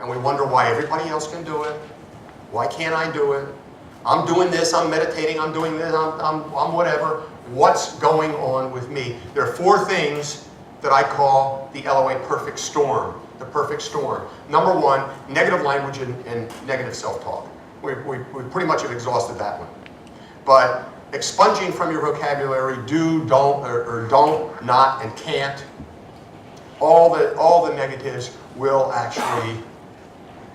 And we wonder why everybody else can do it. Why can't I do it? I'm doing this, I'm meditating, I'm doing this, I'm whatever. What's going on with me? There are 4 things that I call the LOA perfect storm. The perfect storm. Number 1, negative language and negative self-talk. We pretty much have exhausted that one. But expunging from your vocabulary do, don't, or don't, not, and can't, all the negatives will actually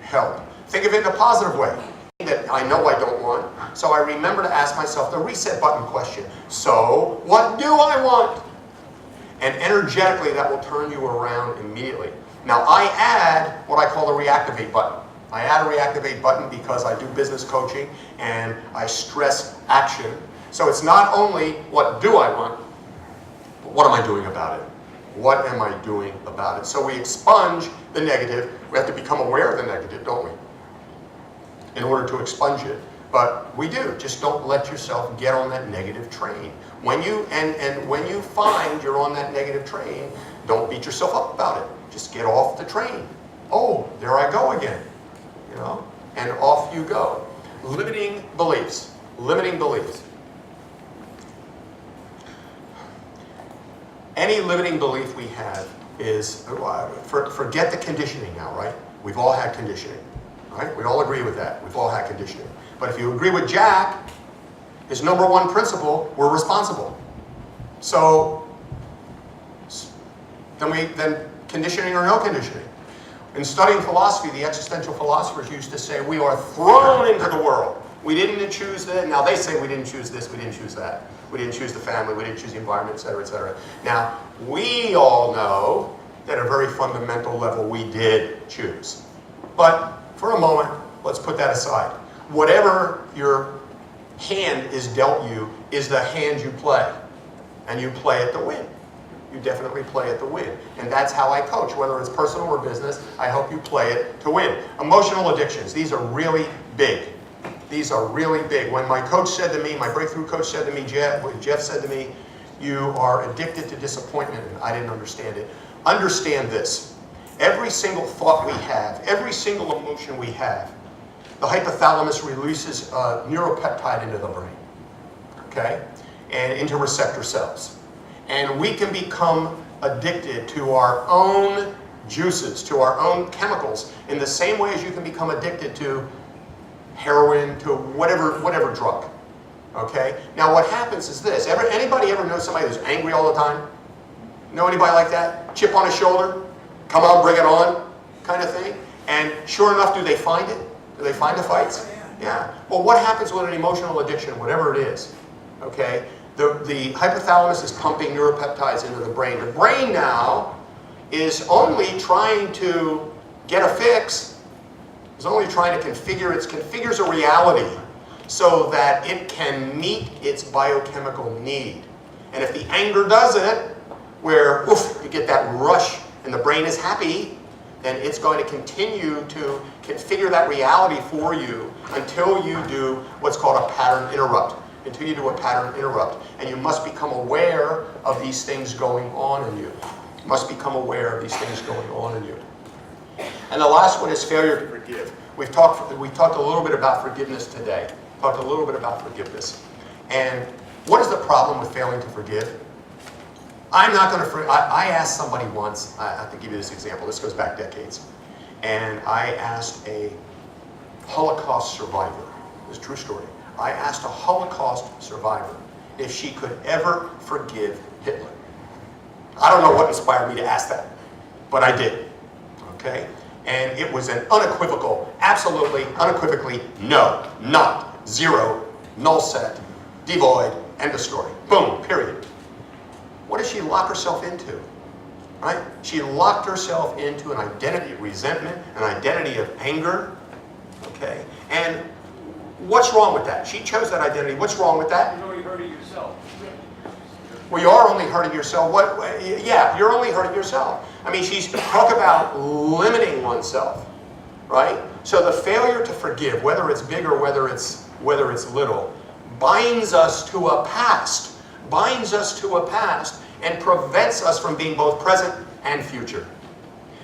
help. Think of it in a positive way. That I know I don't want, so I remember to ask myself the reset button question. So, what do I want? And energetically, that will turn you around immediately. Now, I add what I call the reactivate button. I add a reactivate button because I do business coaching and I stress action. So it's not only what do I want, but what am I doing about it? What am I doing about it? So we expunge the negative. We have to become aware of the negative, don't we? In order to expunge it. But we do. Just don't let yourself get on that negative train. When you when you find you're on that negative train, don't beat yourself up about it. Just get off the train. Oh, there I go again. You know? And off you go. Limiting beliefs. Limiting beliefs. Any limiting belief we have is, forget the conditioning now, right? We've all had conditioning. Right? We all agree with that. We've all had conditioning. But if you agree with Jack, his number 1 principle, we're responsible. So, then conditioning or no conditioning. In studying philosophy, the existential philosophers used to say, we are thrown into the world. We didn't choose that. Now they say we didn't choose this, we didn't choose that. We didn't choose the family, we didn't choose the environment, etc., etc. Now, we all know that at a very fundamental level we did choose. But for a moment, let's put that aside. Whatever your hand is dealt you is the hand you play. And you play it to win. You definitely play it to win. And that's how I coach. Whether it's personal or business, I help you play it to win. Emotional addictions, these are really big. These are really big. When my coach said to me, my breakthrough coach said to me, Jeff said to me, you are addicted to disappointment, and I didn't understand it. Understand this. Every single thought we have, every single emotion we have, the hypothalamus releases a neuropeptide into the brain, okay, and into receptor cells. And we can become addicted to our own juices, to our own chemicals, in the same way as you can become addicted to heroin, to whatever drug, okay? Now what happens is this. Anybody ever know somebody who's angry all the time? Know anybody like that? Chip on his shoulder? Come on, bring it on, kind of thing. And sure enough, do they find it? Do they find the fights? Yeah. Well, what happens with an emotional addiction, whatever it is? Okay. The hypothalamus is pumping neuropeptides into the brain. The brain now is only trying to get a fix. It's only trying to configures a reality so that it can meet its biochemical need. And if the anger does it, where you get that rush and the brain is happy, then it's going to continue to configure that reality for you until you do what's called a pattern interrupt. Until you do a pattern interrupt. And you must become aware of these things going on in you. You must become aware of these things going on in you. And the last one is failure to forgive. We talked a little bit about forgiveness today. Talked a little bit about forgiveness. And what is the problem with failing to forgive? I'm not going to, I asked somebody once, I have to give you this example, this goes back decades, and I asked a Holocaust survivor, this is a true story, I asked a Holocaust survivor if she could ever forgive Hitler. I don't know what inspired me to ask that, but I did, okay? And it was an unequivocal, absolutely, unequivocally, no, not, zero, null set, devoid, end of story, boom, period. What did she lock herself into? Right? She locked herself into an identity of resentment, an identity of anger. Okay? And what's wrong with that? She chose that identity. What's wrong with that? You're only hurting yourself. Well, you are only hurting yourself. Yeah, you're only hurting yourself. I mean, she's talk about limiting oneself, right? So the failure to forgive, whether it's big or whether it's little, binds us to a past. Binds us to a past and prevents us from being both present and future.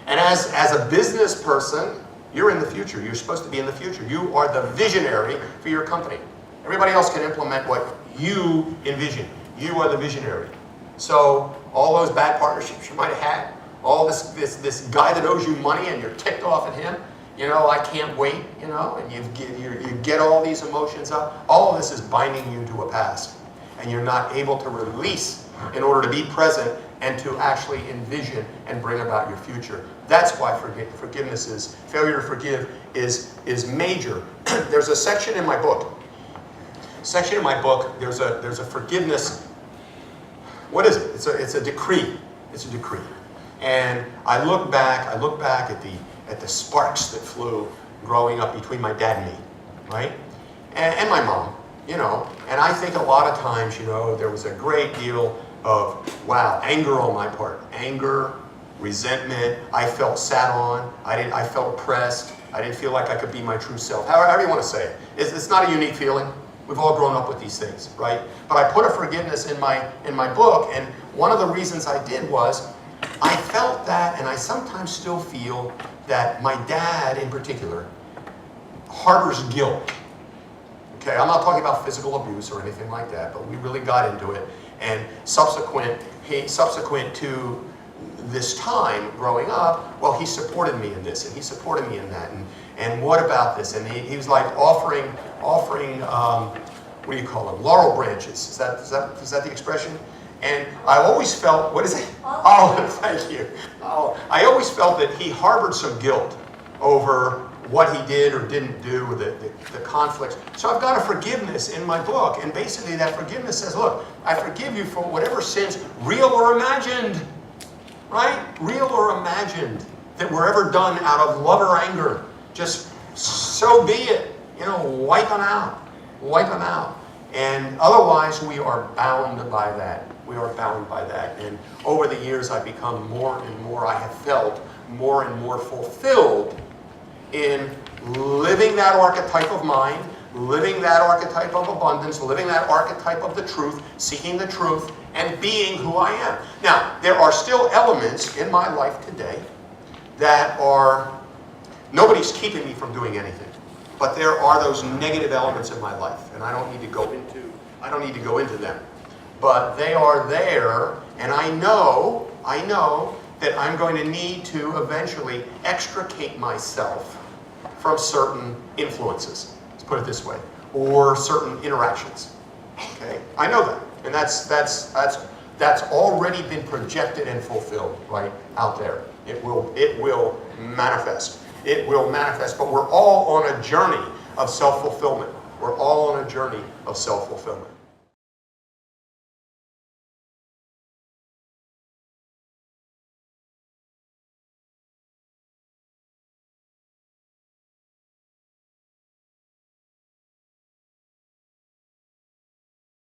And as a business person, You're in the future. You're supposed to be in the future. You are the visionary for your company. Everybody else can implement what you envision. You are the visionary. So all those bad partnerships you might have had, all this guy that owes you money and you're ticked off at him, you know, I can't wait, you know, and you get all these emotions up. All of this is binding you to a past. And you're not able to release in order to be present and to actually envision and bring about your future. That's why forgiveness is, failure to forgive is major. There's a section in my book. There's a forgiveness. What is it? It's a decree. It's a decree. And I look back at the sparks that flew growing up between my dad and me, right? And my mom, you know. And I think a lot of times, you know, there was a great deal of, wow, anger on my part. Anger, resentment. I felt sat on. I felt oppressed. I didn't feel like I could be my true self. However you want to say it. It's not a unique feeling. We've all grown up with these things, right? But I put a forgiveness in my book, and one of the reasons I did was I felt that, and I sometimes still feel that my dad in particular harbors guilt. Okay, I'm not talking about physical abuse or anything like that, but we really got into it. And subsequent to this time growing up, well, he supported me in this, and he supported me in that, and what about this? And he was like offering, what do you call them? Laurel branches. Is that the expression? And I always felt, what is it? Oh, thank you. Oh, I always felt that he harbored some guilt over what he did or didn't do, the conflicts. So I've got a forgiveness in my book, and basically that forgiveness says, look, I forgive you for whatever sins, real or imagined, right? Real or imagined, that were ever done out of love or anger. Just so be it. You know, wipe them out. Wipe them out. And otherwise, we are bound by that. We are bound by that. And over the years, I've become more and more, I have felt more and more fulfilled in living that archetype of mind, living that archetype of abundance, living that archetype of the truth, seeking the truth, and being who I am. Now, there are still elements in my life today that are, nobody's keeping me from doing anything. But there are those negative elements in my life, and I don't need to go into them. But they are there, and I know that I'm going to need to eventually extricate myself from certain influences, let's put it this way, or certain interactions. Okay, I know that, and that's already been projected and fulfilled right out there. It will manifest. It will manifest, but we're all on a journey of self-fulfillment. We're all on a journey of self-fulfillment.